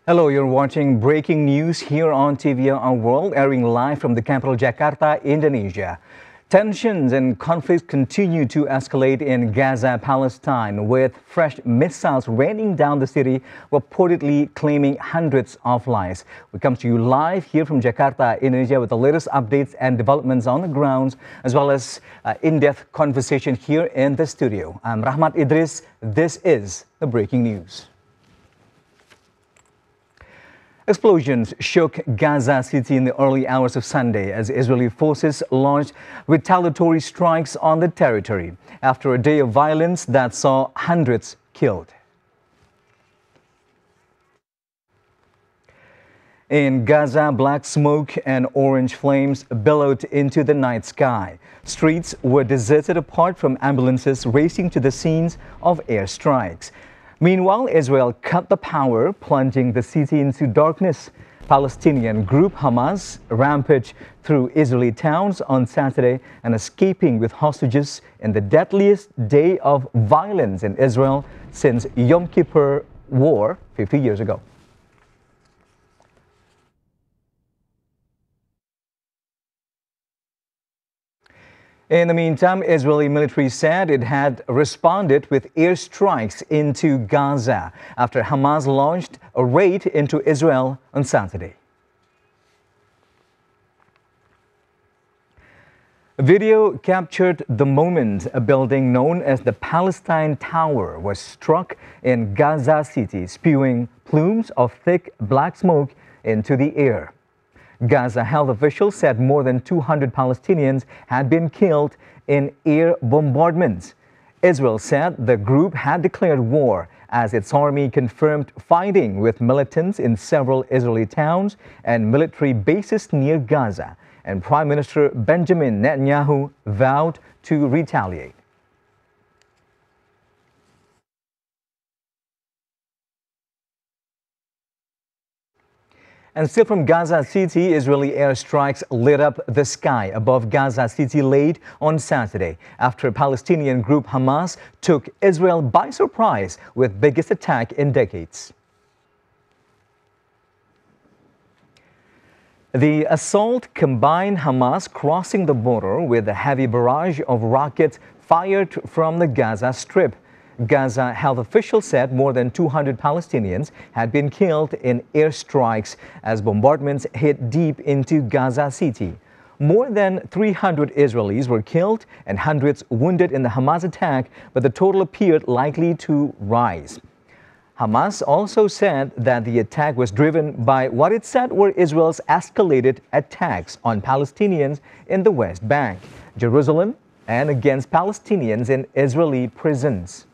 Hello, you're watching breaking news here on TV Our World, airing live from the capital Jakarta, Indonesia. Tensions and conflicts continue to escalate in Gaza, Palestine, with fresh missiles raining down the city, reportedly claiming hundreds of lives. We come to you live here from Jakarta, Indonesia, with the latest updates and developments on the ground, as well as in-depth conversation here in the studio. I'm Rahmat Idris. This is the breaking news. Explosions shook Gaza City in the early hours of Sunday as Israeli forces launched retaliatory strikes on the territory after a day of violence that saw hundreds killed. In Gaza, black smoke and orange flames billowed into the night sky. Streets were deserted apart from ambulances racing to the scenes of airstrikes. Meanwhile, Israel cut the power, plunging the city into darkness. Palestinian group Hamas rampaged through Israeli towns on Saturday and escaping with hostages in the deadliest day of violence in Israel since Yom Kippur War 50 years ago. In the meantime, Israeli military said it had responded with airstrikes into Gaza after Hamas launched a raid into Israel on Saturday. Video captured the moment a building known as the Palestine Tower was struck in Gaza City, spewing plumes of thick black smoke into the air. Gaza health officials said more than 200 Palestinians had been killed in air bombardments. Israel said the group had declared war as its army confirmed fighting with militants in several Israeli towns and military bases near Gaza, and Prime Minister Benjamin Netanyahu vowed to retaliate. And still from Gaza City, Israeli airstrikes lit up the sky above Gaza City late on Saturday after Palestinian group Hamas took Israel by surprise with biggest attack in decades. The assault combined Hamas crossing the border with a heavy barrage of rockets fired from the Gaza Strip. Gaza health officials said more than 200 Palestinians had been killed in airstrikes as bombardments hit deep into Gaza City. More than 300 Israelis were killed and hundreds wounded in the Hamas attack, but the total appeared likely to rise. Hamas also said that the attack was driven by what it said were Israel's escalated attacks on Palestinians in the West Bank, Jerusalem, and against Palestinians in Israeli prisons.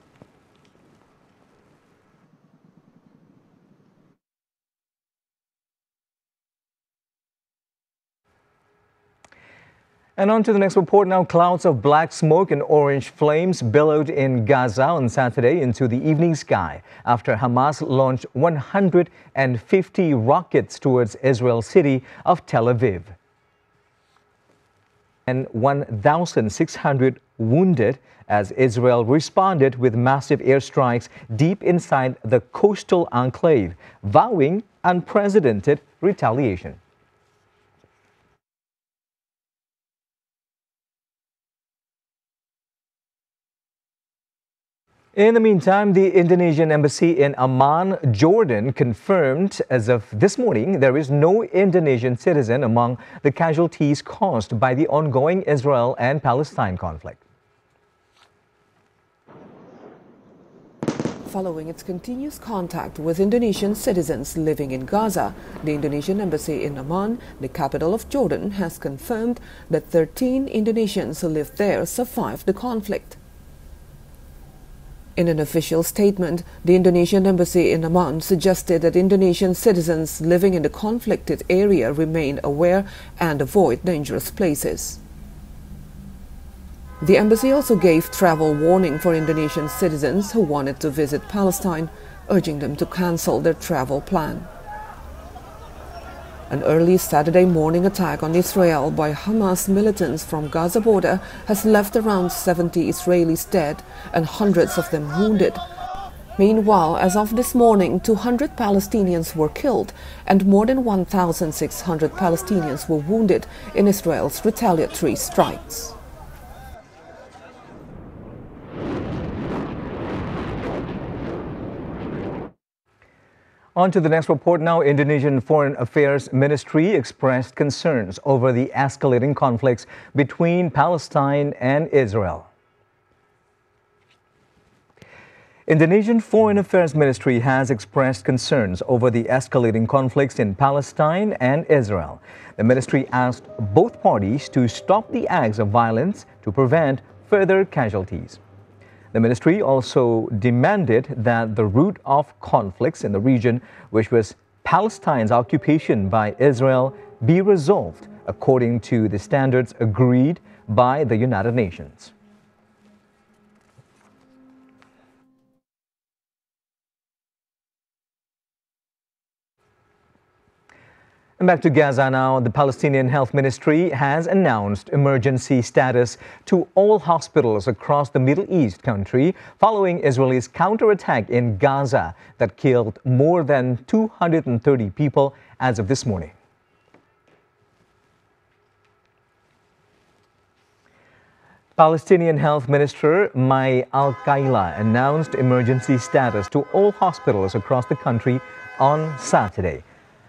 And on to the next report now. Clouds of black smoke and orange flames billowed in Gaza on Saturday into the evening sky after Hamas launched 150 rockets towards Israel's city of Tel Aviv. And 1,600 wounded as Israel responded with massive airstrikes deep inside the coastal enclave, vowing unprecedented retaliation. In the meantime, the Indonesian embassy in Amman, Jordan, confirmed as of this morning there is no Indonesian citizen among the casualties caused by the ongoing Israel and Palestine conflict. Following its continuous contact with Indonesian citizens living in Gaza, the Indonesian embassy in Amman, the capital of Jordan, has confirmed that 13 Indonesians who live there survived the conflict. In an official statement, the Indonesian embassy in Amman suggested that Indonesian citizens living in the conflicted area remain aware and avoid dangerous places. The embassy also gave travel warning for Indonesian citizens who wanted to visit Palestine, urging them to cancel their travel plan. An early Saturday morning attack on Israel by Hamas militants from Gaza border has left around 70 Israelis dead and hundreds of them wounded. Meanwhile, as of this morning, 200 Palestinians were killed and more than 1,600 Palestinians were wounded in Israel's retaliatory strikes. On to the next report now. Indonesian Foreign Affairs Ministry expressed concerns over the escalating conflicts between Palestine and Israel. Indonesian Foreign Affairs Ministry has expressed concerns over the escalating conflicts in Palestine and Israel. The ministry asked both parties to stop the acts of violence to prevent further casualties. The ministry also demanded that the root of conflicts in the region, which was Palestine's occupation by Israel, be resolved according to the standards agreed by the United Nations. And back to Gaza now. The Palestinian Health Ministry has announced emergency status to all hospitals across the Middle East country following Israel's counterattack in Gaza that killed more than 230 people as of this morning. Palestinian Health Minister Mai Al-Kaila announced emergency status to all hospitals across the country on Saturday.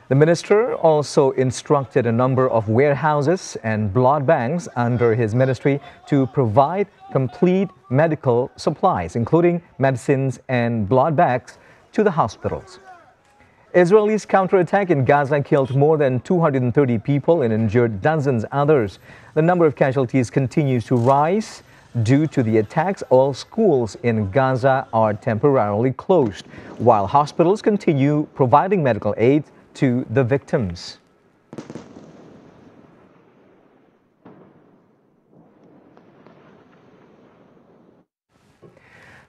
The minister also instructed a number of warehouses and blood banks under his ministry to provide complete medical supplies, including medicines and blood bags, to the hospitals. Israel's counterattack in Gaza killed more than 230 people and injured dozens others. The number of casualties continues to rise. Due to the attacks, all schools in Gaza are temporarily closed, while hospitals continue providing medical aid to the victims.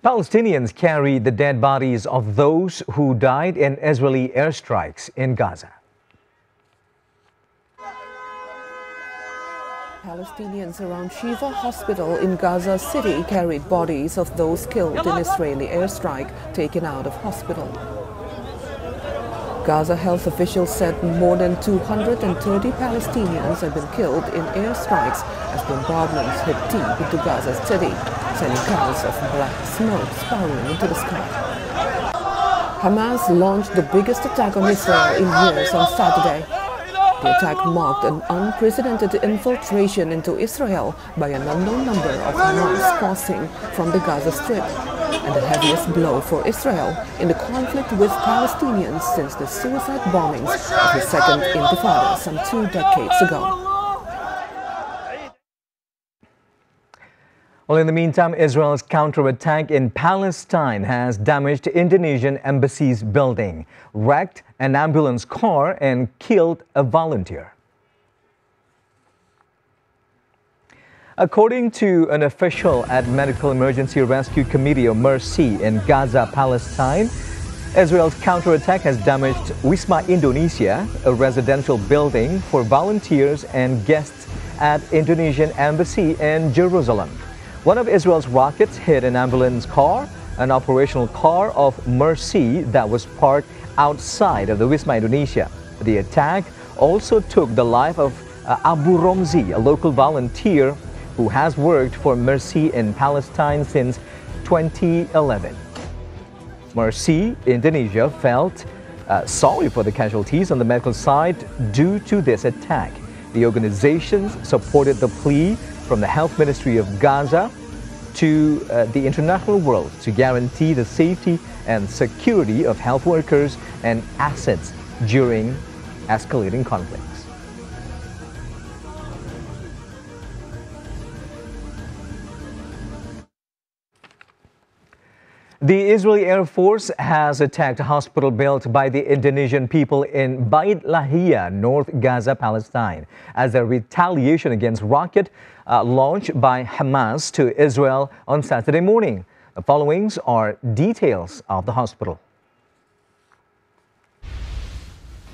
Palestinians carry the dead bodies of those who died in Israeli airstrikes in Gaza. Palestinians around Shifa Hospital in Gaza City carried bodies of those killed in Israeli airstrike taken out of hospital. Gaza health officials said more than 230 Palestinians have been killed in airstrikes as bombardments hit deep into Gaza City, sending clouds of black smoke spiraling into the sky. Hamas launched the biggest attack on Israel in years on Saturday. The attack marked an unprecedented infiltration into Israel by an unknown number of Hamas crossing from the Gaza Strip, and the heaviest blow for Israel in the conflict with Palestinians since the suicide bombings of the Second Intifada some 2 decades ago. Well, in the meantime, Israel's counterattack in Palestine has damaged Indonesian embassy's building, wrecked an ambulance car, and killed a volunteer. According to an official at Medical Emergency Rescue Committee or MERCY in Gaza, Palestine, Israel's counterattack has damaged Wisma Indonesia, a residential building for volunteers and guests at Indonesian embassy in Jerusalem. One of Israel's rockets hit an ambulance car, an operational car of MERCY that was parked outside of the Wisma Indonesia. The attack also took the life of Abu Romzi, a local volunteer who has worked for MERCY in Palestine since 2011. MERCY Indonesia felt sorry for the casualties on the medical side due to this attack. The organization supported the plea from the Health Ministry of Gaza to the international world to guarantee the safety and security of health workers and assets during escalating conflicts. The Israeli Air Force has attacked a hospital built by the Indonesian people in Beit Lahia, North Gaza, Palestine, as a retaliation against rocket launched by Hamas to Israel on Saturday morning. The following are details of the hospital.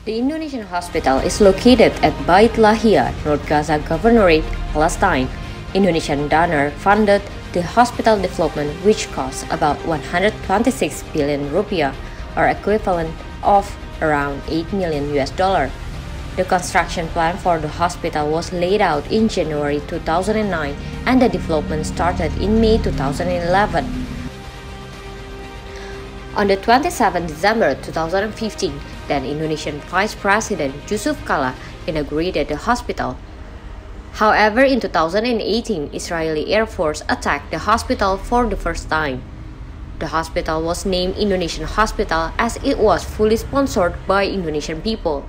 The Indonesian hospital is located at Beit Lahia, North Gaza Governorate, Palestine. Indonesian donor funded the hospital development, which cost about 126 billion rupiah, or equivalent of around 8 million US dollar. The construction plan for the hospital was laid out in January 2009 and the development started in May 2011. On the 27 December 2015, then Indonesian Vice President Yusuf Kala inaugurated the hospital. However, in 2018, Israeli Air Force attacked the hospital for the first time. The hospital was named Indonesian Hospital as it was fully sponsored by Indonesian people.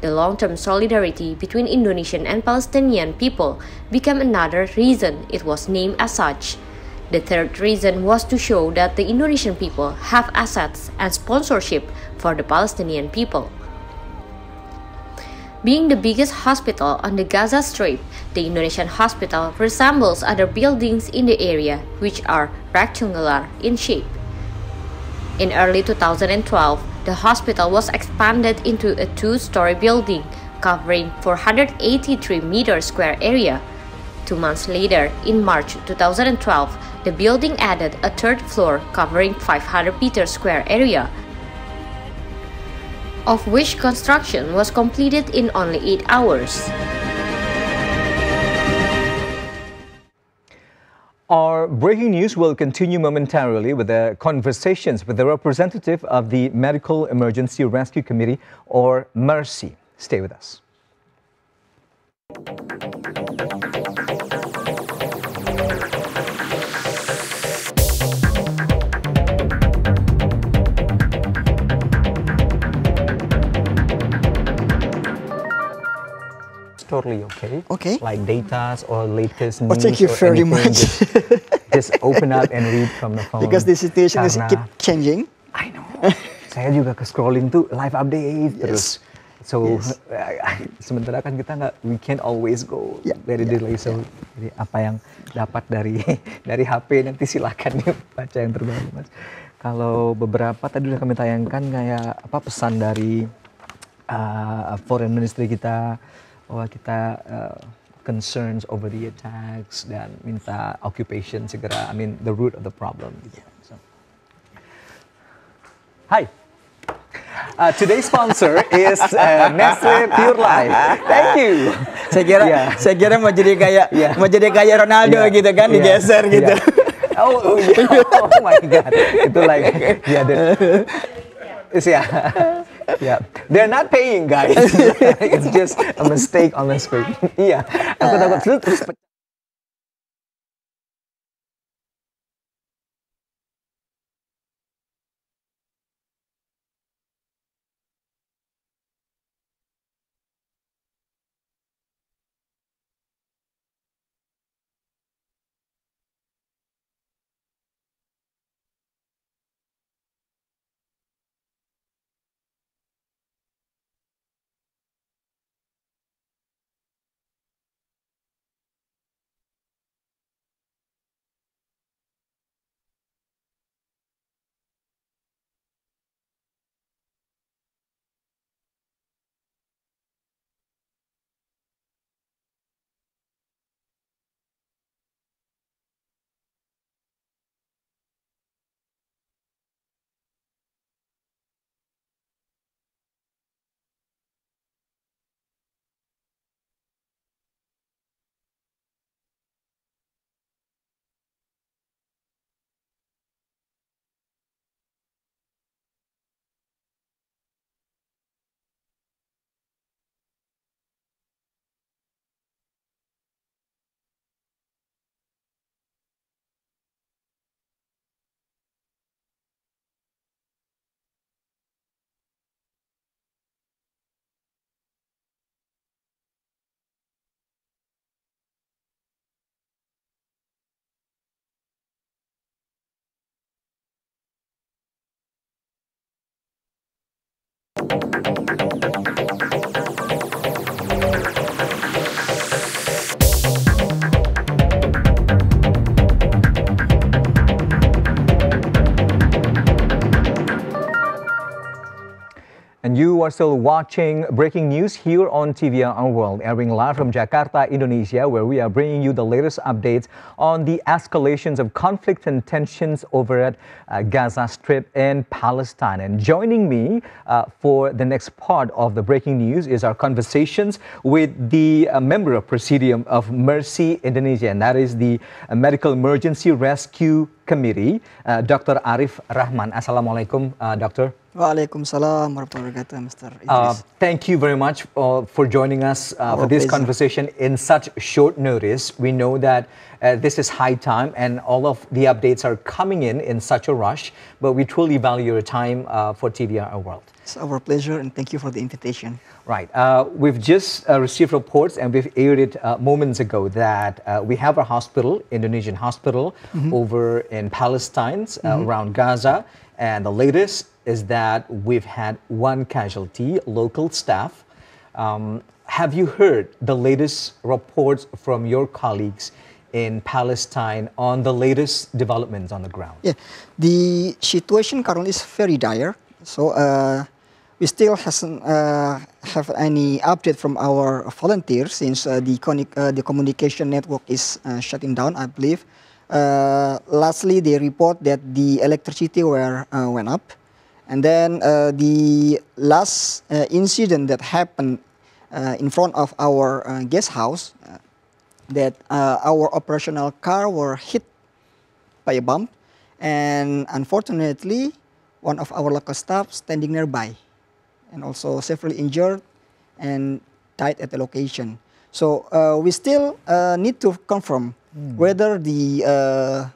The long-term solidarity between Indonesian and Palestinian people became another reason it was named as such. The third reason was to show that the Indonesian people have assets and sponsorship for the Palestinian people. Being the biggest hospital on the Gaza Strip, the Indonesian hospital resembles other buildings in the area, which are rectangular in shape. In early 2012, the hospital was expanded into a two-story building covering 483 meter square area. 2 months later, in March 2012, the building added a third floor covering 500 meter square area, of which construction was completed in only 8 hours. Our breaking news will continue momentarily with the conversations with the representative of the Medical Emergency Rescue Committee, or MERCY. Stay with us. Totally okay. Okay. Like data or latest Oh, news thank you or very anything, much. just open up and read from the phone. Because the situation is keep changing. I know. Saya juga ke scrolling tuh live update terus. So sementara kan kita nggak, we can't always go very delay. So jadi apa yang dapat dari HP nanti silakan baca yang terbaru, Mas. Kalau beberapa tadi udah kami tayangkan kayak apa pesan dari foreign ministry kita, bahwa kita concerns over the attacks dan minta occupation segera, I mean the root of the problem. So. Hi. Today's sponsor is Nestle Pure Life. Thank you. Saya kira mau jadi kayak Ronaldo gitu kan, digeser gitu. Oh my God. Itu like yeah, they're not paying, guys. It's just a mistake on the screen. Iya, aku takut terus are still watching breaking news here on TVR World, airing live from Jakarta, Indonesia, where we are bringing you the latest updates on the escalations of conflict and tensions over at Gaza Strip in Palestine. And joining me for the next part of the breaking news is our conversations with the member of Presidium of Mercy Indonesia, and that is the Medical Emergency Rescue Committee, Dr. Arif Rahman. Assalamualaikum, Doctor. Waalaikumsalam warahmatullahi wabarakatuh, Mr. Idris. Thank you very much for joining us for this conversation in such short notice. We know that this is high time and all of the updates are coming in such a rush, but we truly value your time for TVR World. It's our pleasure and thank you for the invitation. Right. We've just received reports and we've aired it moments ago that we have a hospital, Indonesian hospital, over in Palestine, around Gaza. And the latest is that we've had one casualty, local staff. Have you heard the latest reports from your colleagues in Palestine on the latest developments on the ground? Yeah, the situation currently is very dire. So we still hasn't have any update from our volunteers since the communication network is shutting down, I believe. Lastly, they report that the electricity went up. And then the last incident that happened in front of our guest house, that our operational car were hit by a bomb. And unfortunately, one of our local staff standing nearby and also severely injured and died at the location. So we still need to confirm whether the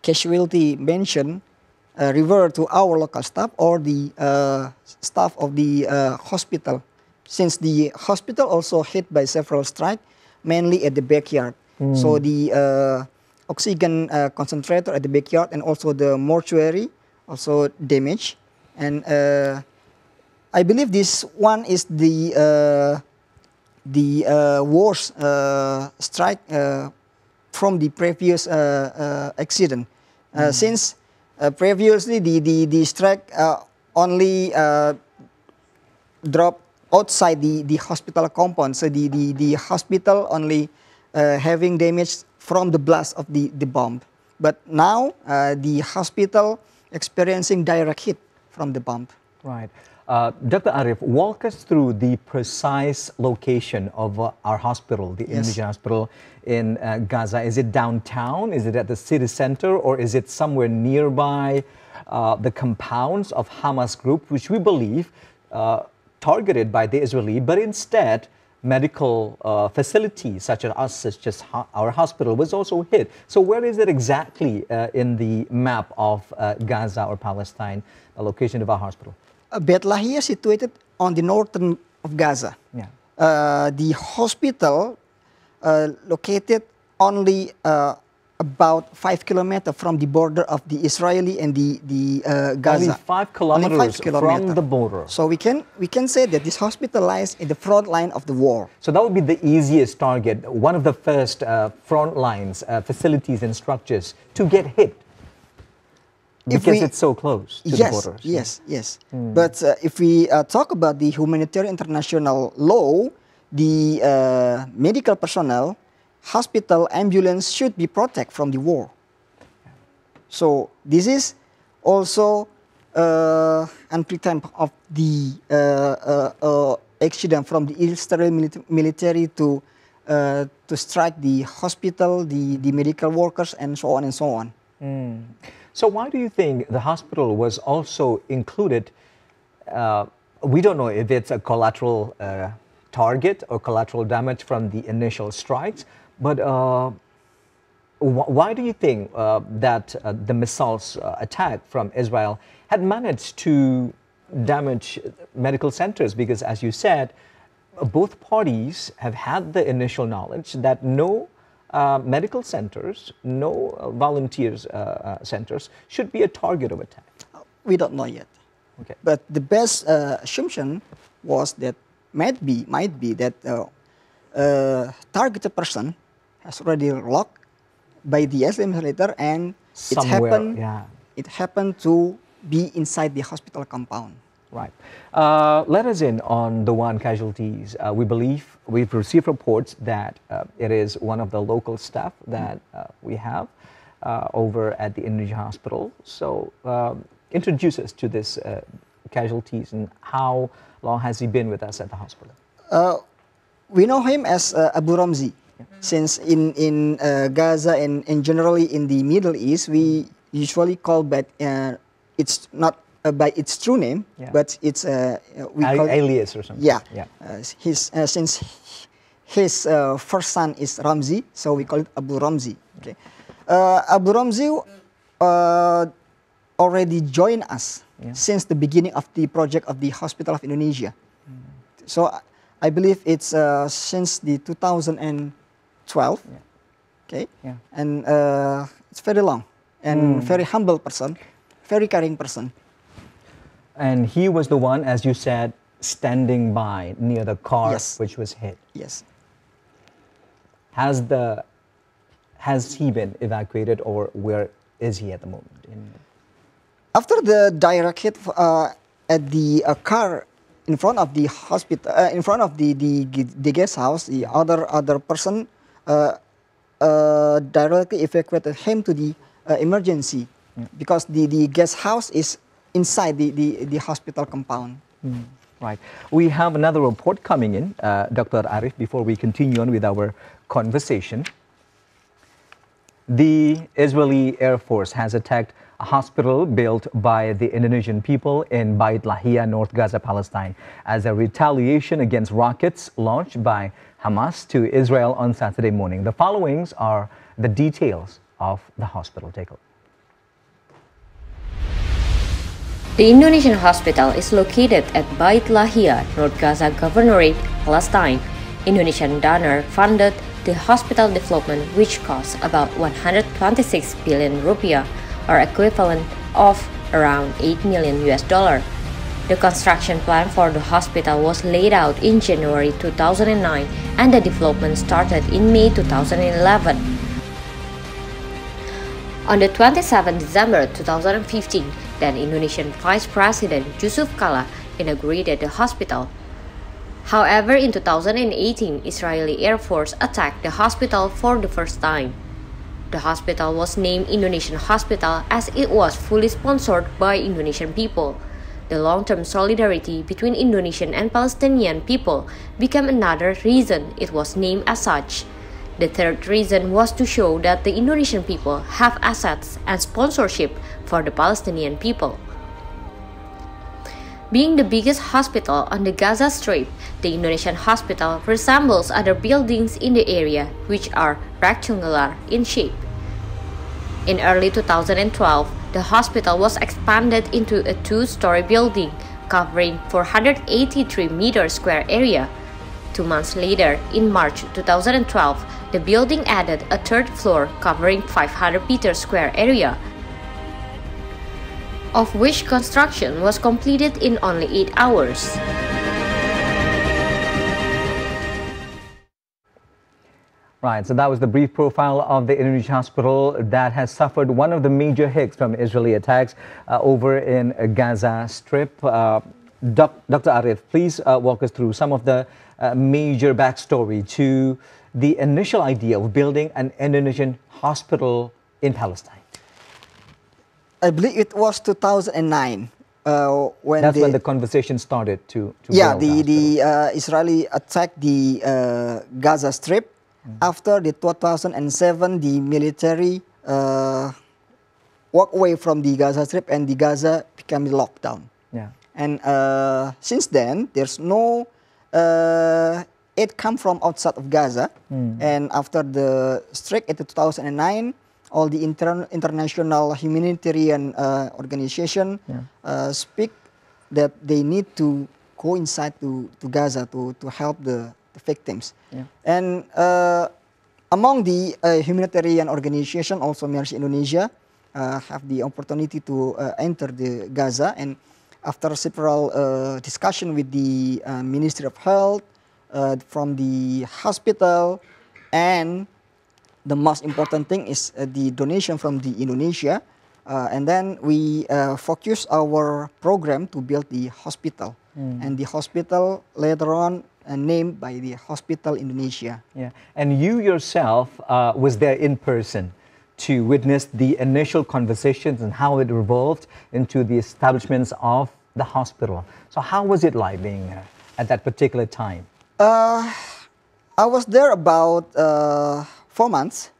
casualty mentioned revert to our local staff or the staff of the hospital, since the hospital also hit by several strikes, mainly at the backyard. So the oxygen concentrator at the backyard and also the mortuary also damaged. And I believe this one is the worst strike from the previous accident, since previously the strike only dropped outside the hospital compound, so the hospital only having damage from the blast of the bomb. But now the hospital experiencing direct hit from the bomb. Right. Dr. Arif, walk us through the precise location of our hospital, the Indonesian hospital in Gaza. Is it downtown? Is it at the city center? Or is it somewhere nearby the compounds of Hamas group, which we believe targeted by the Israeli, but instead medical facilities such as our hospital was also hit. So where is it exactly in the map of Gaza or Palestine, the location of our hospital? Beit Lahia situated on the northern of Gaza. Yeah. The hospital located only about 5 kilometers from the border of the Israeli and the Gaza. Only 5 kilometers, only 5 kilometers from the border. So we can say that this hospital lies in the front line of the war. So that would be the easiest target, one of the first front lines, facilities and structures to get hit. Because it's so close to the border. Yes. But if we talk about the humanitarian international law, the medical personnel, hospital, ambulance should be protected from the war. So this is also unprecedented of the accident from the Israeli military to strike the hospital, the medical workers, and so on and so on. So why do you think the hospital was also included? We don't know if it's a collateral target or collateral damage from the initial strikes, but why do you think that the missiles attack from Israel had managed to damage medical centers? Because as you said, both parties have had the initial knowledge that no medical centers, no volunteers centers should be a target of attack. We don't know yet. Okay. But the best assumption was that might be that targeted person has already locked by the Islamic later, and it happened to be inside the hospital compound. Right. Let us in on the one casualties. We believe we've received reports that it is one of the local staff that we have over at the Indonesian hospital. So introduce us to this casualties and how long has he been with us at the hospital? We know him as Abu Ramzi. Since in Gaza and generally in the Middle East, we usually call but it's not by its true name, but it's we call alias or something. Yeah. Since his first son is Ramzi, so we call it Abu Ramzi. Okay. Abu Ramzi already joined us since the beginning of the project of the Hospital of Indonesia. So I believe it's since the 2012. Okay. And it's very long and very humble person, very caring person. And he was the one, as you said, standing by near the car which was hit. Yes. Has he been evacuated, or where is he at the moment? After the direct hit at the car in front of the hospital, in front of the guest house, the other person directly evacuated him to the emergency because the guest house is inside the hospital compound. Right. We have another report coming in, Dr. Arif, before we continue on with our conversation. The Israeli Air Force has attacked a hospital built by the Indonesian people in Beit Lahia, North Gaza, Palestine, as a retaliation against rockets launched by Hamas to Israel on Saturday morning. The followings are the details of the hospital. Take a look. The Indonesian hospital is located at Beit Lahia, North Gaza Governorate, Palestine. Indonesian donor funded the hospital development, which cost about 126 billion rupiah, or equivalent of around $8 million. The construction plan for the hospital was laid out in January 2009, and the development started in May 2011. On the 27th December 2015, then Indonesian Vice President Yusuf Kala inaugurated the hospital. However, in 2018, Israeli Air Force attacked the hospital for the first time. The hospital was named Indonesian Hospital as it was fully sponsored by Indonesian people. The long-term solidarity between Indonesian and Palestinian people became another reason it was named as such. The third reason was to show that the Indonesian people have assets and sponsorship for the Palestinian people. Being the biggest hospital on the Gaza Strip, the Indonesian hospital resembles other buildings in the area, which are rectangular in shape. In early 2012, the hospital was expanded into a two-story building covering 483 meters square area. 2 months later, in March 2012, the building added a third floor covering 500 meters square area, of which construction was completed in only 8 hours. Right, so that was the brief profile of the Indonesian hospital that has suffered one of the major hits from Israeli attacks over in Gaza Strip. Dr. Arif, please walk us through some of the major backstory to the initial idea of building an Indonesian hospital in Palestine. I believe it was 2009 when that's when the conversation started to the Israeli attacked the Gaza Strip. After the 2007, the military walked away from the Gaza Strip and the Gaza became locked down. And since then, there's no aid come from outside of Gaza. And after the strike in 2009, all the international humanitarian organization speak that they need to go inside to Gaza to help the victims. And among the humanitarian organization, also Mercy Indonesia, have the opportunity to enter the Gaza. And after several discussion with the Ministry of Health, from the hospital, and the most important thing is the donation from the Indonesia, And then we focus our program to build the hospital. And the hospital later on named by the Hospital Indonesia. Yeah, and you yourself was there in person to witness the initial conversations and how it evolved into the establishments of the hospital. So how was it like being there at that particular time? I was there about 4 months,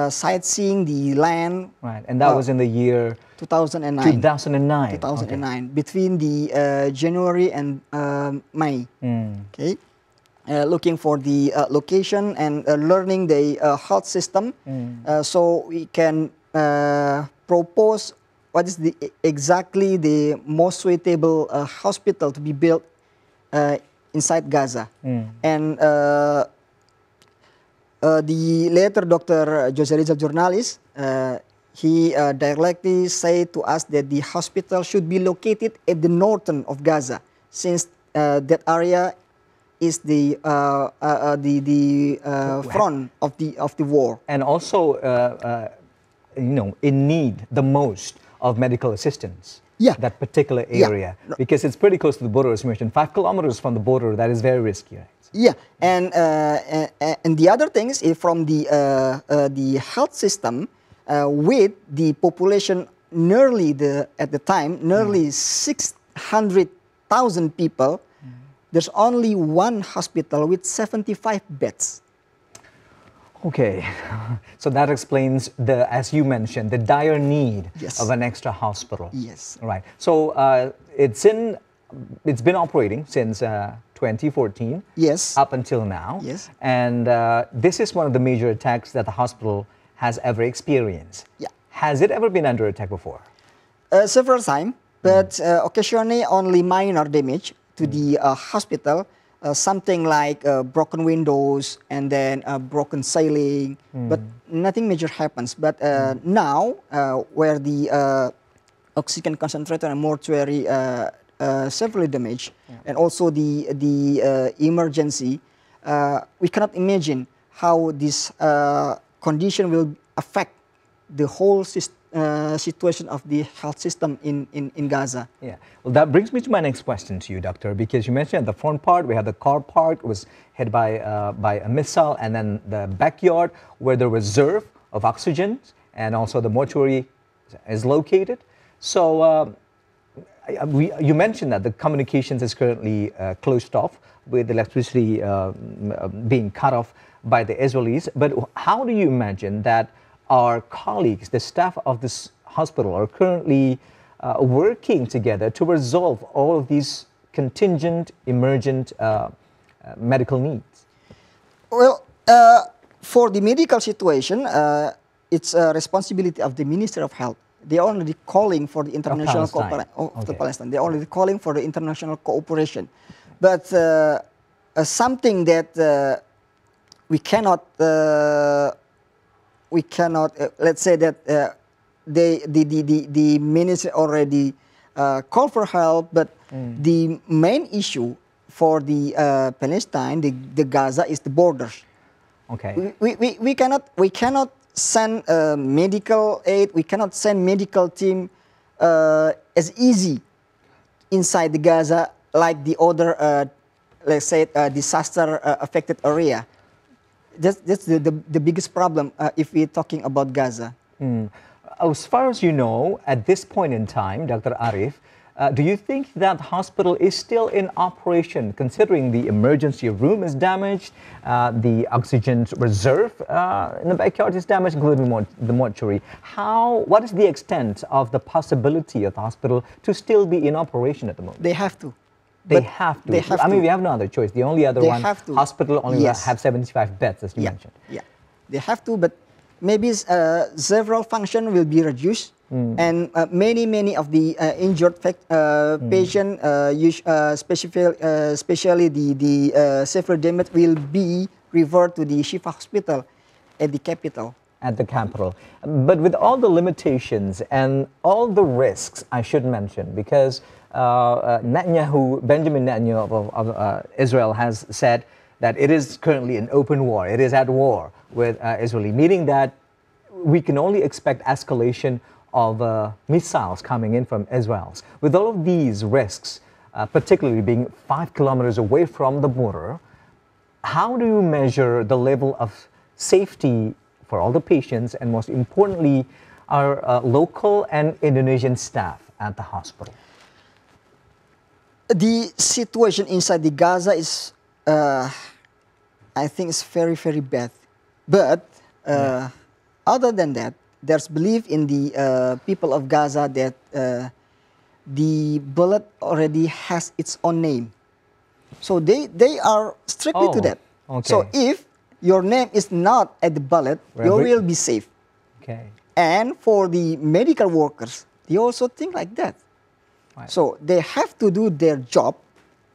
sightseeing the land. Right, and that was in the year 2009. 2009. 2009, between the January and May. Okay, looking for the location and learning the health system, so we can propose what is exactly the most suitable hospital to be built inside Gaza. And the later Dr. Jose Rizal journalist, he directly said to us that the hospital should be located at the northern of Gaza, since that area is the front of the war, and also in need the most of medical assistance. Yeah. That particular area, Yeah. because it's pretty close to the border, as you mentioned, 5 kilometers from the border. That is very risky. Right? Yeah, and the other things is from the health system, with the population nearly at the time nearly 600,000 people. There's only one hospital with 75 beds. Okay, so that explains as you mentioned, the dire need Yes. of an extra hospital. Yes. Right. So it's been operating since 2014. Yes. Up until now. Yes. And this is one of the major attacks that the hospital has ever experienced. Yeah. Has it ever been under attack before? Several times, but occasionally only minor damage to the hospital. Something like broken windows and then broken ceiling, but nothing major happens. But now, where the oxygen concentrator and mortuary severely damaged, and also the emergency, we cannot imagine how this condition will affect the whole situation of the health system in Gaza. Yeah, well, that brings me to my next question to you, Doctor, because you mentioned the front part, we had the car park was hit by a missile, and then the backyard where the reserve of oxygen and also the mortuary is located. So you mentioned that the communications is currently closed off with electricity being cut off by the Israelis. But how do you imagine that our colleagues, the staff of this hospital, are currently working together to resolve all of these contingent, emergent medical needs? Well, for the medical situation, it's a responsibility of the Minister of Health. They are already calling for the international cooperation of the Palestine. They are already calling for the international cooperation. But something that we cannot let's say that the minister already called for help, but the main issue for the Palestine, the Gaza, is the borders. Okay. We cannot send medical aid. We cannot send medical team as easy inside the Gaza like the other, let's say, disaster affected area. That's the biggest problem if we're talking about Gaza. As far as you know, at this point in time, Dr. Arif, do you think that hospital is still in operation, considering the emergency room is damaged, the oxygen reserve in the backyard is damaged, including the mortuary? What is the extent of the possibility of the hospital to still be in operation at the moment? They have to. They have to. I mean, we have no other choice. The only other hospital only have 75 beds, as you mentioned. Yeah, they have to, but maybe several functions will be reduced, and many of the injured patients, especially the severe damage, will be referred to the Shifa hospital at the capital. At the capital. But with all the limitations and all the risks, I should mention, because Benjamin Netanyahu of Israel has said that it is currently an open war. It is at war with Israel, meaning that we can only expect escalation of missiles coming in from Israel. With all of these risks, particularly being 5 kilometers away from the border, how do you measure the level of safety for all the patients and, most importantly, our local and Indonesian staff at the hospital? The situation inside the Gaza is, I think, is very, very bad. But other than that, there's belief in the people of Gaza that the bullet already has its own name. So they are strictly to that. Okay. So if your name is not at the bullet, you will be safe. Okay. And for the medical workers, they also think like that. Right. So they have to do their job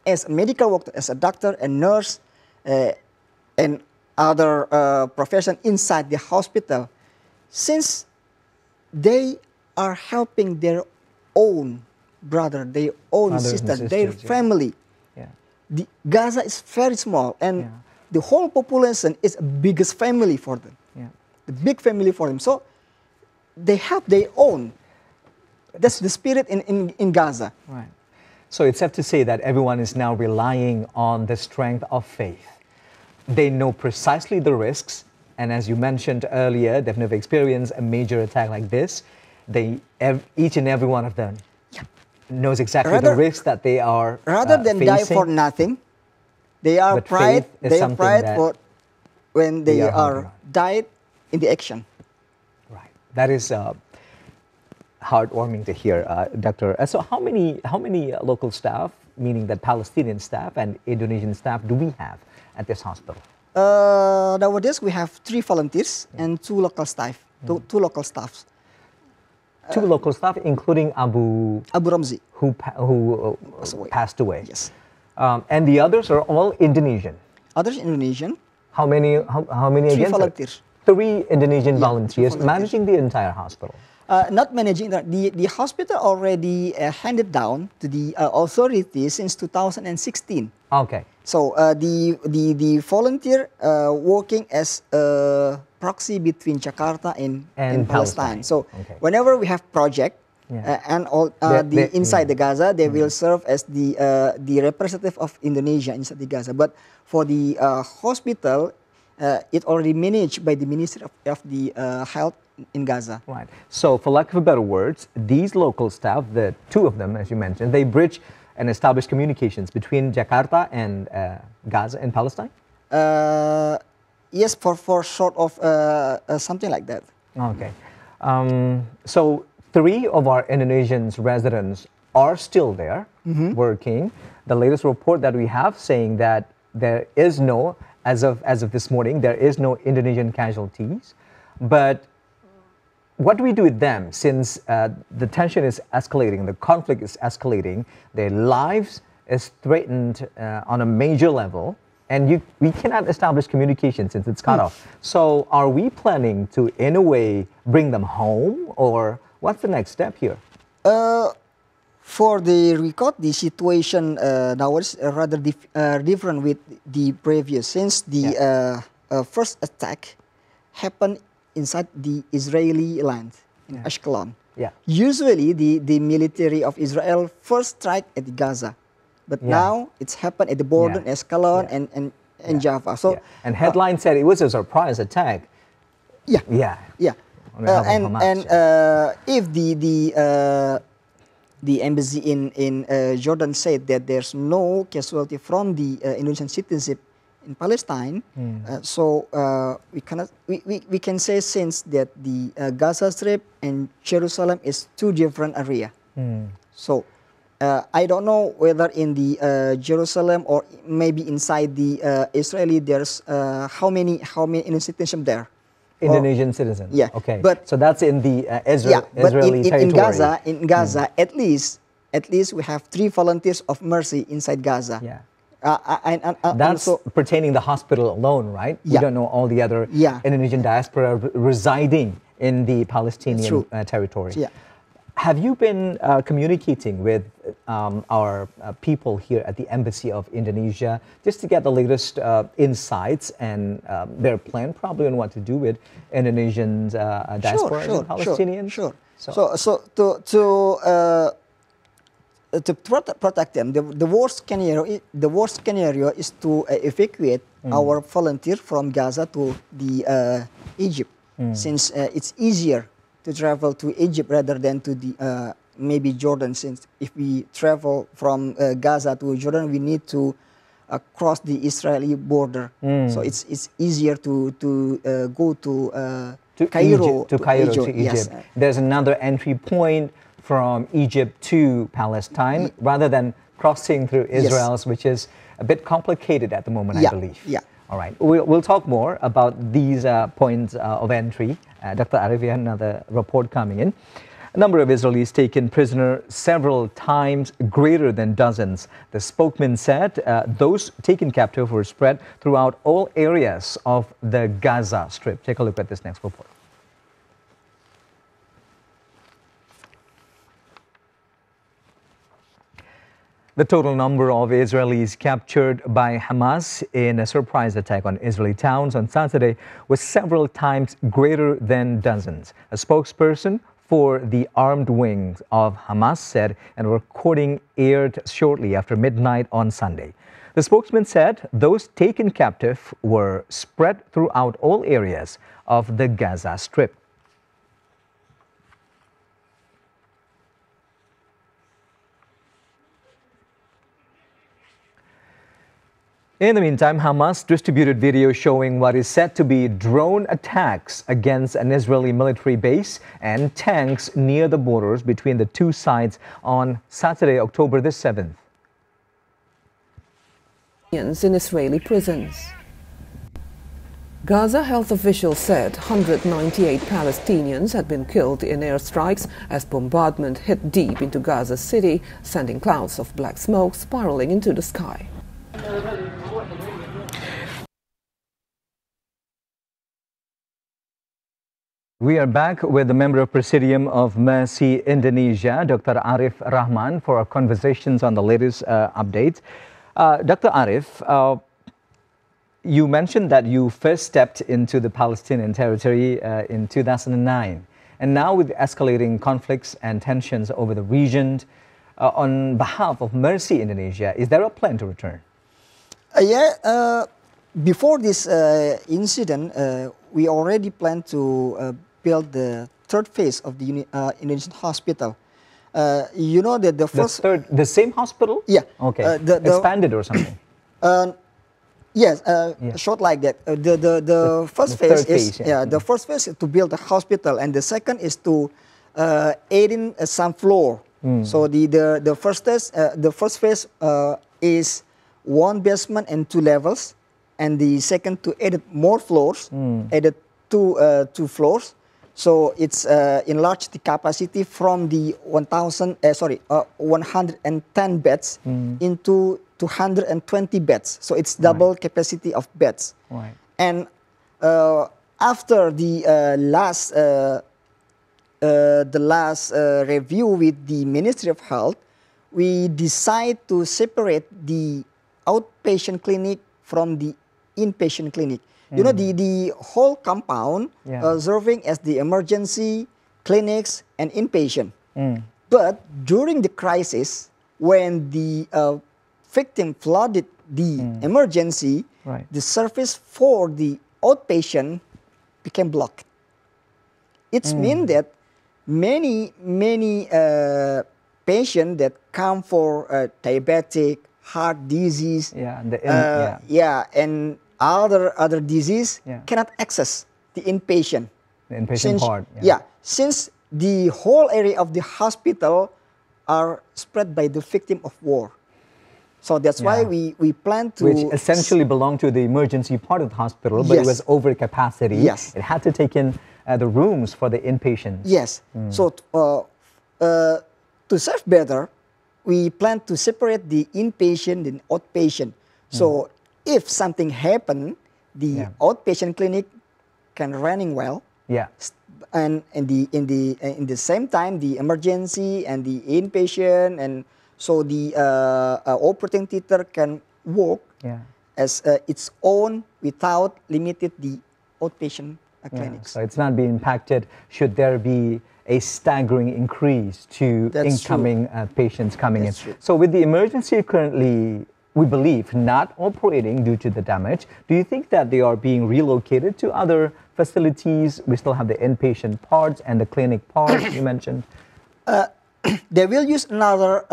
as a medical worker, as a doctor and nurse, and other profession inside the hospital, since they are helping their own brother, their own sister, their family. Yeah. The Gaza is very small, and the whole population is the biggest family for them. Yeah. The big family for them. So they have their own. That's the spirit in Gaza. Right. So it's safe to say that everyone is now relying on the strength of faith. They know precisely the risks, and as you mentioned earlier, they've never experienced a major attack like this. Each and every one of them knows exactly the risks that they are rather than facing. Die for nothing. They are pride. They are pride for when they are died in the action. Right. That is heartwarming to hear, Doctor. So how many local staff, meaning that Palestinian staff and Indonesian staff, do we have at this hospital? Nowadays we have 3 volunteers and 2 local staff. Two local staffs. 2 local staff, including Abu Ramzi, who passed away. Yes. And the others are all Indonesian. Others Indonesian. How many? How many 3 again? volunteers. 3 Indonesian volunteers managing the entire hospital. Not managing the hospital already handed down to the authorities since 2016. Okay. So the volunteer working as a proxy between Jakarta and Palestine. So whenever we have project and all inside the Gaza, they will serve as the representative of Indonesia inside the Gaza. But for the hospital, it already managed by the Ministry of the Health in Gaza. Right. So for lack of better words, these local staff, the 2 of them, as you mentioned, they bridge and establish communications between Jakarta and Gaza and Palestine? Yes, for sort of something like that. Okay. So 3 of our Indonesian residents are still there working. The latest report that we have saying that there is no, as of this morning, there is no Indonesian casualties. But what do we do with them since the tension is escalating, the conflict is escalating, their lives is threatened on a major level, and we cannot establish communication since it's cut off. So are we planning to, in a way, bring them home, or what's the next step here? For the record, the situation now is rather different with the previous, since the first attack happened inside the Israeli land, in Ashkelon. Yeah. Usually, the military of Israel first strike at Gaza, but now it's happened at the border, Escalates and Jaffa. So and headline said it was a surprise attack. Yeah. Yeah. Yeah. If the embassy in Jordan said that there's no casualty from the Indonesian citizenship in Palestine, so we can say since that the Gaza Strip and Jerusalem is 2 different areas. So I don't know whether in the Jerusalem or maybe inside the Israeli there's how many Indonesian citizens there. Indonesian citizens. Yeah. Okay. But so that's in the Israeli territory. In Gaza, at least At least we have 3 volunteers of mercy inside Gaza. Yeah. That's also pertaining the hospital alone, right? Yeah. We don't know all the other Indonesian diaspora residing in the Palestinian territory. Yeah. Have you been communicating with our people here at the Embassy of Indonesia just to get the latest insights and their plan probably on what to do with Indonesian diaspora and Palestinians? Sure. So to protect them, the worst scenario is to evacuate our volunteers from Gaza to the Egypt, since it's easier to travel to Egypt rather than to the maybe Jordan. Since if we travel from Gaza to Jordan, we need to cross the Israeli border. So it's easier to go to Cairo. To Egypt. Yes. There's another entry point from Egypt to Palestine rather than crossing through Israel, which is a bit complicated at the moment, I believe. Yeah. All right. We'll talk more about these points of entry. Dr. Arif, we had another report coming in. A number of Israelis taken prisoner several times, greater than dozens. The spokesman said those taken captive were spread throughout all areas of the Gaza Strip. Take a look at this next report. The total number of Israelis captured by Hamas in a surprise attack on Israeli towns on Saturday was several times greater than dozens. A spokesperson for the armed wings of Hamas said, and a recording aired shortly after midnight on Sunday. The spokesman said those taken captive were spread throughout all areas of the Gaza Strip. In the meantime, Hamas distributed video showing what is said to be drone attacks against an Israeli military base and tanks near the borders between the two sides on Saturday, October the 7th. In Israeli prisons. Gaza health officials said 198 Palestinians had been killed in airstrikes as bombardment hit deep into Gaza City, sending clouds of black smoke spiraling into the sky. We are back with the member of Presidium of Mercy Indonesia, Dr. Arif Rahman, for our conversations on the latest updates. Dr. Arif, you mentioned that you first stepped into the Palestinian territory in 2009. And now with escalating conflicts and tensions over the region, on behalf of Mercy Indonesia, is there a plan to return? Before this incident, we already planned to build the third phase of the Indonesian hospital. You know that the first... The same hospital? Yeah. Okay. Expanded or something? Yes, short like that. The first phase is the first phase is to build a hospital, and the second is to add in some floor. So the first phase is one basement and 2 levels, and the second to add more floors, added two floors. So it's enlarged the capacity from the 110 beds into 220 beds. So it's double capacity of beds. Right. And after the last review with the Ministry of Health, we decide to separate the outpatient clinic from the inpatient clinic. You know, the whole compound serving as the emergency clinics and inpatient. But during the crisis, when the victim flooded the emergency, the service for the outpatient became blocked. It means that many patients that come for diabetic, heart disease, and other disease cannot access the inpatient. The inpatient part. Since the whole area of the hospital are spread by the victim of war. So that's why we plan to... Which essentially belonged to the emergency part of the hospital, but it was over capacity. Yes. It had to take in the rooms for the inpatients. Yes. So to serve better, we plan to separate the inpatient and outpatient. So if something happened, the outpatient clinic can running well, Yeah. And in the same time, the emergency and the inpatient, and so the operating theater can work as its own without limited the outpatient clinics. So it's not being impacted should there be a staggering increase to incoming patients coming in. True. So with the emergency currently, we believe, not operating due to the damage, do you think that they are being relocated to other facilities? We still have the inpatient parts and the clinic parts you mentioned. They will use another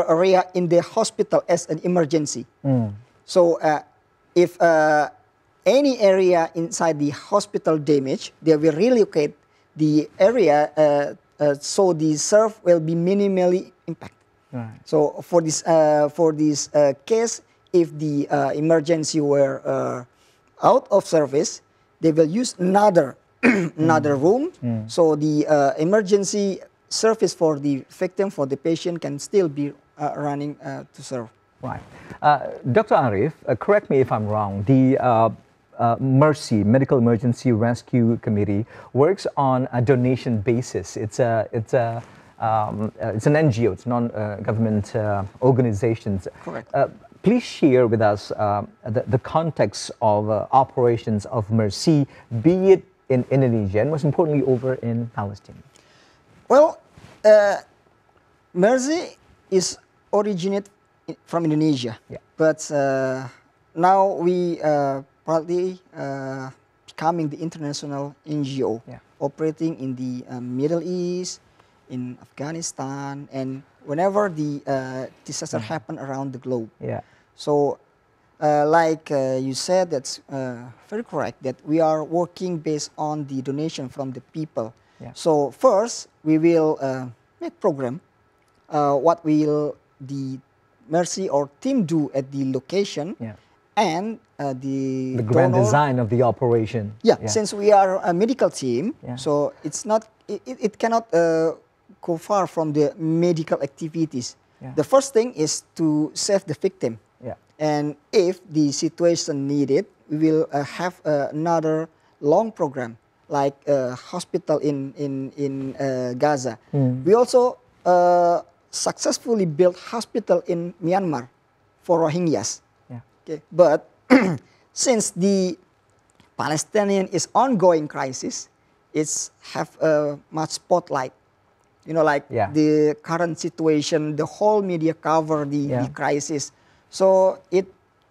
area in the hospital as an emergency. So if any area inside the hospital damaged, they will relocate the area so the serve will be minimally impacted. Right. So for this case, if the emergency were out of service, they will use another room. So the emergency service for the victim, for the patient, can still be running to serve. Right. Dr. Arif, correct me if I'm wrong. The Mercy, Medical Emergency Rescue Committee, works on a donation basis. It's an NGO, it's non-government organizations. Correct. Please share with us the context of operations of Mercy, be it in Indonesia and most importantly over in Palestine. Well, Mercy is originated from Indonesia, but now we partly becoming the international NGO operating in the Middle East, in Afghanistan, and whenever the disaster happen around the globe. So like you said, that's very correct, that we are working based on the donation from the people. So first, we will make program. What will the Mercy or team do at the location, and the grand donor, design of the operation. Since we are a medical team, so it's not, it cannot go far from the medical activities. The first thing is to save the victim. And if the situation needed, we will have another long program, like hospital in Gaza. We also successfully built hospital in Myanmar for Rohingyas. Okay. But since the Palestinian is ongoing crisis, it's have much spotlight. You know, like the current situation, the whole media cover the crisis. So it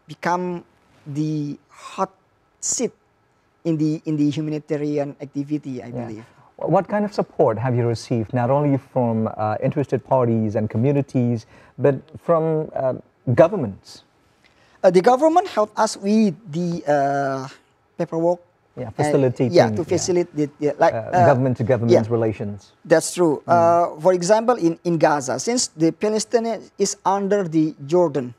become the hot seat in the humanitarian activity, I believe. What kind of support have you received, not only from interested parties and communities, but from governments? The government helped us with the paperwork. Facilitating. To facilitate like government-to-government relations. That's true. For example, in Gaza, since the Palestinian is under the Jordan,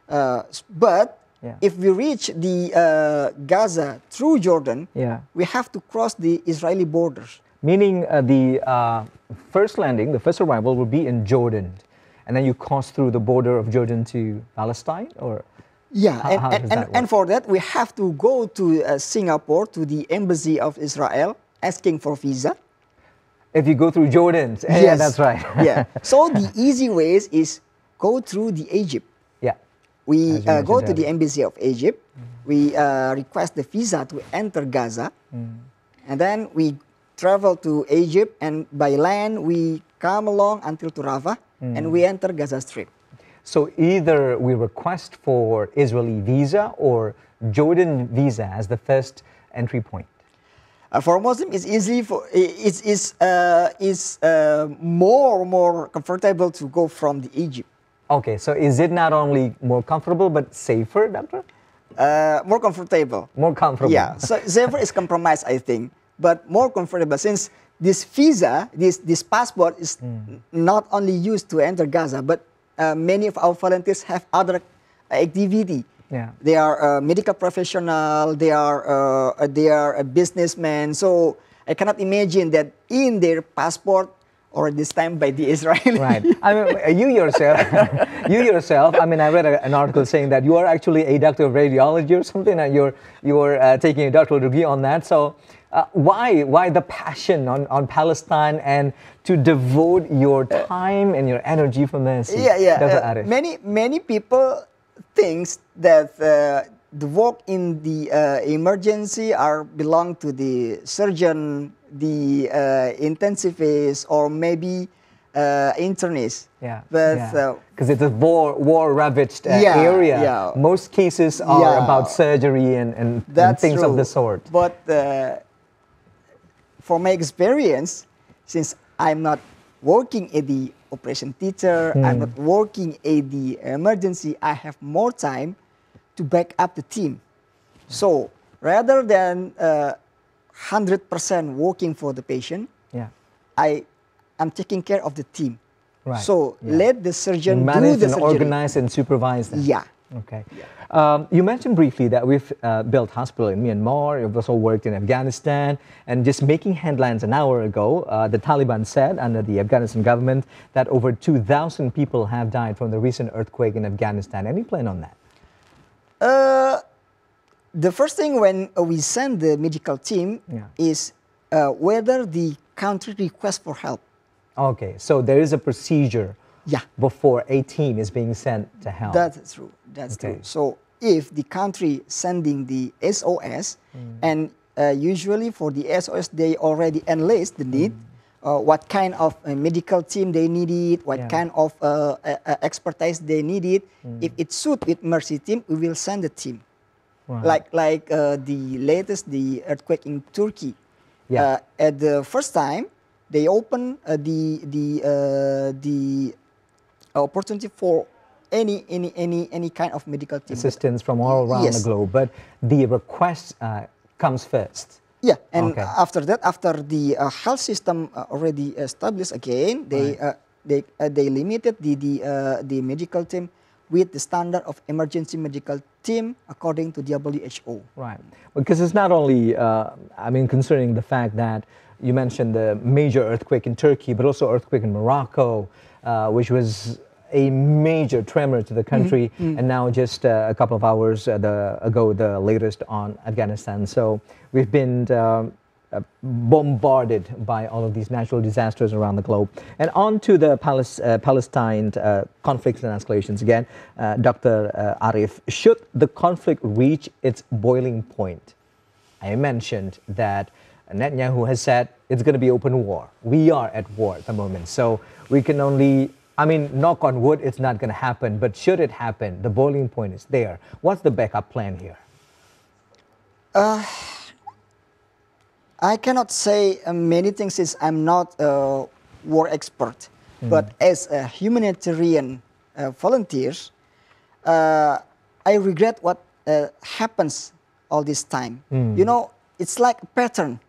but if we reach the Gaza through Jordan, we have to cross the Israeli borders. Meaning the first landing, the first arrival will be in Jordan, and then you cross through the border of Jordan to Palestine, or? And for that we have to go to Singapore, to the embassy of Israel, asking for visa. If you go through Jordan, yeah, that's right. So the easy ways is go through the Egypt. We go to the embassy of Egypt. We request the visa to enter Gaza, and then we travel to Egypt, and by land we come along until to Rafah, and we enter Gaza Strip. So either we request for Israeli visa or Jordan visa as the first entry point. For Muslim, it's easy. It's more comfortable to go from the Egypt. Okay, so is it not only more comfortable but safer, Doctor? More comfortable. More comfortable. Yeah, so safer is compromise, I think, but more comfortable, since this visa, this passport is not only used to enter Gaza, but many of our volunteers have other activity. They are medical professional. They are a businessman. So I cannot imagine that in their passport or this time by the Israeli. Right. I mean, you yourself. I mean, I read an article saying that you are actually a doctor of radiology or something, and you're taking a doctoral degree on that. So, why the passion on Palestine and to devote your time and your energy from this? Dr. Arif? Many people thinks that the work in the emergency belong to the surgeon, the intensivist, or maybe internist. Yeah, but because it's a war-ravaged area. Yeah. Most cases are about surgery and things of the sort. But for my experience, since I'm not working at the operation theater, I'm not working at the emergency, I have more time to back up the team. So rather than 100% working for the patient, I'm taking care of the team. Right. So let the surgeon manage do the and surgery. Organize and supervise them. Yeah. Okay. You mentioned briefly that we've built hospital in Myanmar. You've also worked in Afghanistan. And just making headlines an hour ago, the Taliban said under the Afghanistan government that over 2,000 people have died from the recent earthquake in Afghanistan. Any plan on that? The first thing when we send the medical team is whether the country requests for help. Okay, so there is a procedure before a team is being sent to help. That's true. That's true. So if the country sending the SOS, and usually for the SOS they already enlist the need, what kind of medical team they needed, what kind of expertise they needed. If it suits with Mercy team, we will send the team. Right. Like the latest, the earthquake in Turkey. At the first time, they opened the opportunity for any kind of medical team. Assistance from all around the globe, but the request comes first. Yeah, and after that, after the health system already established again, they limited the medical team with the standard of emergency medical team according to the WHO. Right, because it's not only, I mean, concerning the fact that you mentioned the major earthquake in Turkey, but also earthquake in Morocco, which was a major tremor to the country, and now just a couple of hours ago, the latest on Afghanistan. So we've been bombarded by all of these natural disasters around the globe. And on to the Palestine conflicts and escalations again, Dr. Arif, should the conflict reach its boiling point? I mentioned that Netanyahu has said it's going to be open war. We are at war at the moment. So we can only, I mean, knock on wood, it's not going to happen. But should it happen, the boiling point is there. What's the backup plan here? I cannot say many things since I'm not a war expert. But as a humanitarian volunteers, I regret what happens all this time. You know, it's like a pattern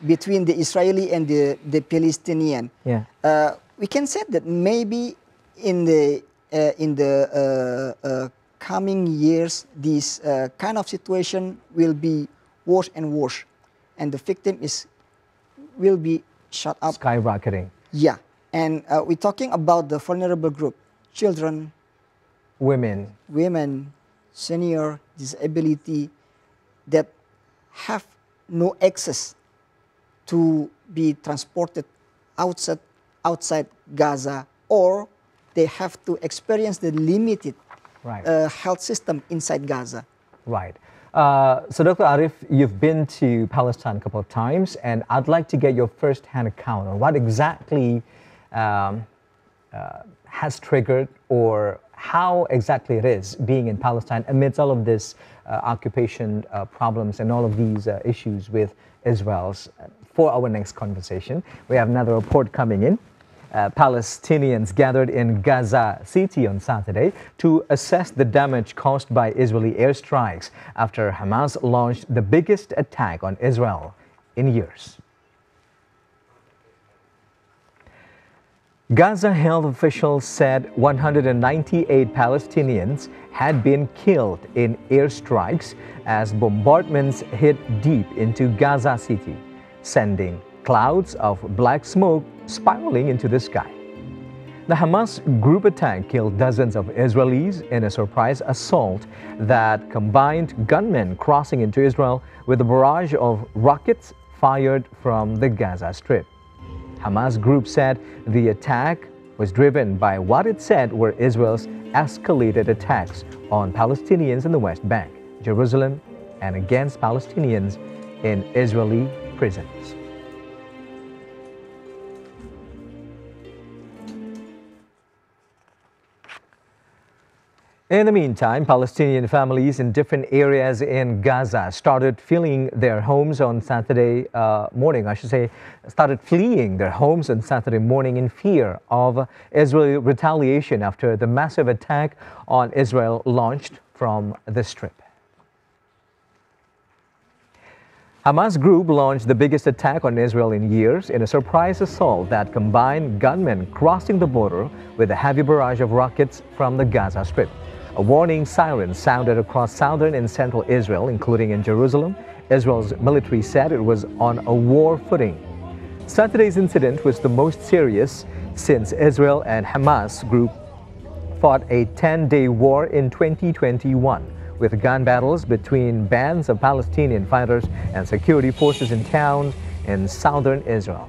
between the Israeli and the Palestinian. We can say that maybe in the coming years, this kind of situation will be worse and worse, and the victim will be shut up, skyrocketing. Yeah, and we're talking about the vulnerable group: children, women, senior, disability, that have no access to be transported outside Gaza, or they have to experience the limited health system inside Gaza. Right. So Dr. Arif, you've been to Palestine a couple of times, and I'd like to get your first-hand account on what exactly has triggered, or how exactly it is being in Palestine amidst all of this occupation problems and all of these issues with Israel. For our next conversation, we have another report coming in. Palestinians gathered in Gaza City on Saturday to assess the damage caused by Israeli airstrikes after Hamas launched the biggest attack on Israel in years. Gaza health officials said 198 Palestinians had been killed in airstrikes as bombardments hit deep into Gaza City, sending clouds of black smoke spiraling into the sky. The Hamas group attack killed dozens of Israelis in a surprise assault that combined gunmen crossing into Israel with a barrage of rockets fired from the Gaza Strip. Hamas group said the attack was driven by what it said were Israel's escalated attacks on Palestinians in the West Bank, Jerusalem, and against Palestinians in Israeli prisons. In the meantime, Palestinian families in different areas in Gaza started fleeing their homes on Saturday morning, started fleeing their homes on Saturday morning in fear of Israeli retaliation after the massive attack on Israel launched from the Strip. Hamas group launched the biggest attack on Israel in years in a surprise assault that combined gunmen crossing the border with a heavy barrage of rockets from the Gaza Strip. A warning siren sounded across southern and central Israel, including in Jerusalem. Israel's military said it was on a war footing. Saturday's incident was the most serious since Israel and Hamas group fought a 10-day war in 2021, with gun battles between bands of Palestinian fighters and security forces in towns in southern Israel.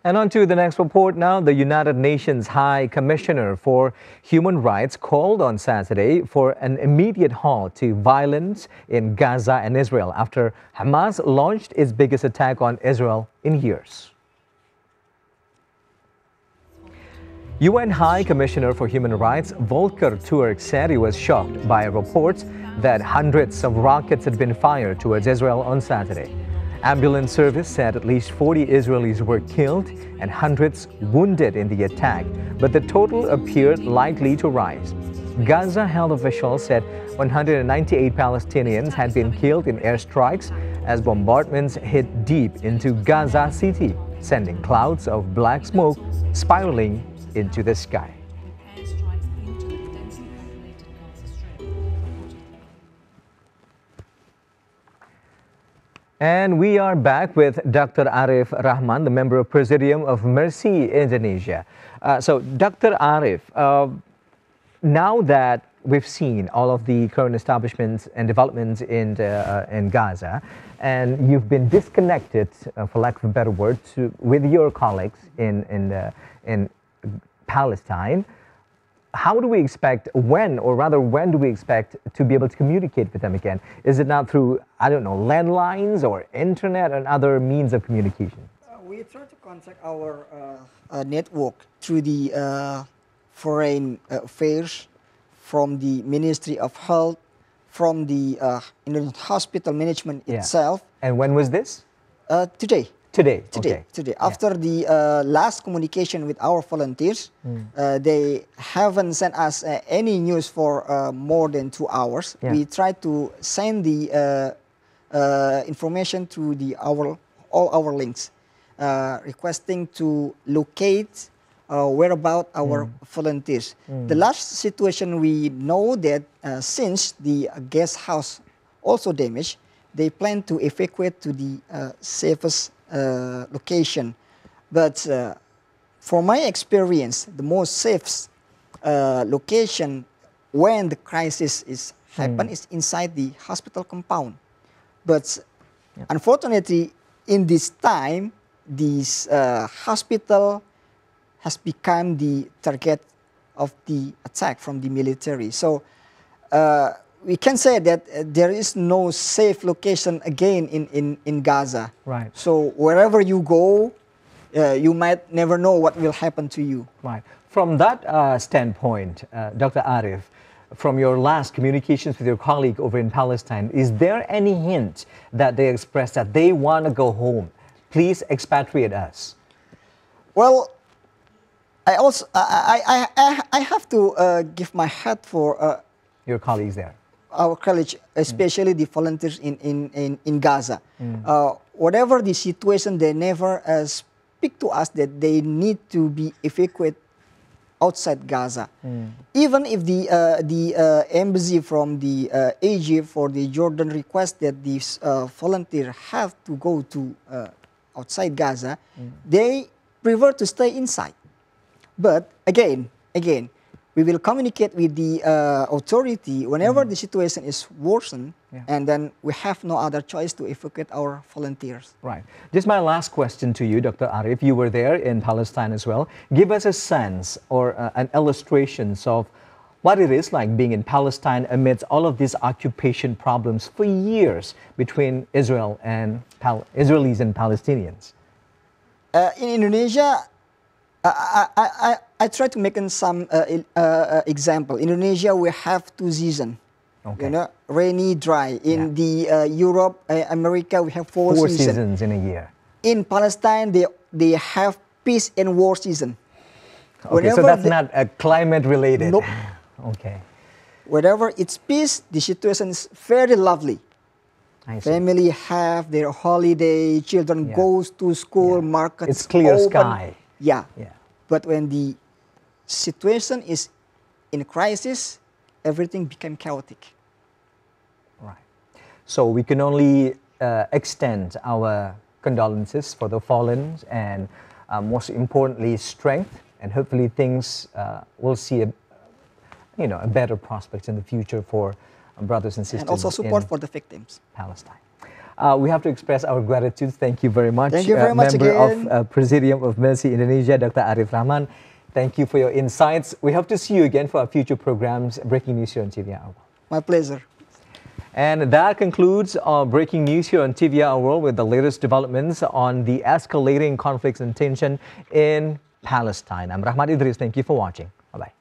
And on to the next report now. The United Nations High Commissioner for Human Rights called on Saturday for an immediate halt to violence in Gaza and Israel after Hamas launched its biggest attack on Israel in years. UN High Commissioner for Human Rights Volker Turk said he was shocked by reports that hundreds of rockets had been fired towards Israel on Saturday. Ambulance service said at least 40 Israelis were killed and hundreds wounded in the attack, but the total appeared likely to rise. Gaza health officials said 198 Palestinians had been killed in airstrikes as bombardments hit deep into Gaza City, sending clouds of black smoke spiraling into the sky. And we are back with Dr. Arif Rahman, the member of Presidium of Mercy Indonesia. So, Dr. Arif, now that we've seen all of the current establishments and developments in Gaza, and you've been disconnected, for lack of a better word, with your colleagues in Palestine, how do we expect, when do we expect to be able to communicate with them again? Is it not through, I don't know, landlines or internet and other means of communication? We try to contact our network through the foreign affairs, from the Ministry of Health, from the hospital management itself. And when was this? Today. Today. After the last communication with our volunteers, they haven't sent us any news for more than 2 hours. We try to send the information through all our links, requesting to locate whereabout our volunteers. The last situation, we know that since the guest house also damaged, they plan to evacuate to the safest location. But for my experience, the most safe location when the crisis is happen is inside the hospital compound. But unfortunately, in this time, this hospital has become the target of the attack from the military. So we can say that there is no safe location again in Gaza. Right. So wherever you go, you might never know what will happen to you. Right. From that standpoint, Dr. Arif, from your last communications with your colleague over in Palestine, is there any hint that they expressed that they want to go home? Please expatriate us. Well, I have to give my hat for your colleagues there. Our college, especially the volunteers in Gaza. Whatever the situation, they never speak to us that they need to be evacuated outside Gaza. Even if the embassy from the Egypt or the Jordan request that these volunteers have to go to outside Gaza, they prefer to stay inside. But again, we will communicate with the authority whenever the situation is worsened, and then we have no other choice to evacuate our volunteers. Right. Just my last question to you, Dr. Arif. You were there in Palestine as well. Give us a sense or an illustration of what it is like being in Palestine amidst all of these occupation problems for years between Israelis and Palestinians. In Indonesia, I try to make some example. In Indonesia, we have 2 seasons. Okay. You know, rainy, dry. In the Europe, America, we have 4 seasons in a year. In Palestine, they have peace and war season. Okay, so that's not climate related. Nope. Okay. Whenever it's peace, the situation is very lovely. I see. Family have their holiday, children goes to school, markets It's clear open. sky. Yeah. Yeah. But when the situation is in crisis, everything became chaotic. Right. So we can only extend our condolences for the fallen and most importantly, strength, and hopefully things will see a better prospects in the future for brothers and sisters. And also support for the victims. Palestine. We have to express our gratitude. Thank you very much. Thank you very much member again. of Presidium of Mercy Indonesia, Dr. Arif Rahman. Thank you for your insights. We hope to see you again for our future programs, Breaking News here on TV Our World. My pleasure. And that concludes our Breaking News here on TV Our World with the latest developments on the escalating conflicts and tension in Palestine. I'm Rahmat Idris. Thank you for watching. Bye-bye.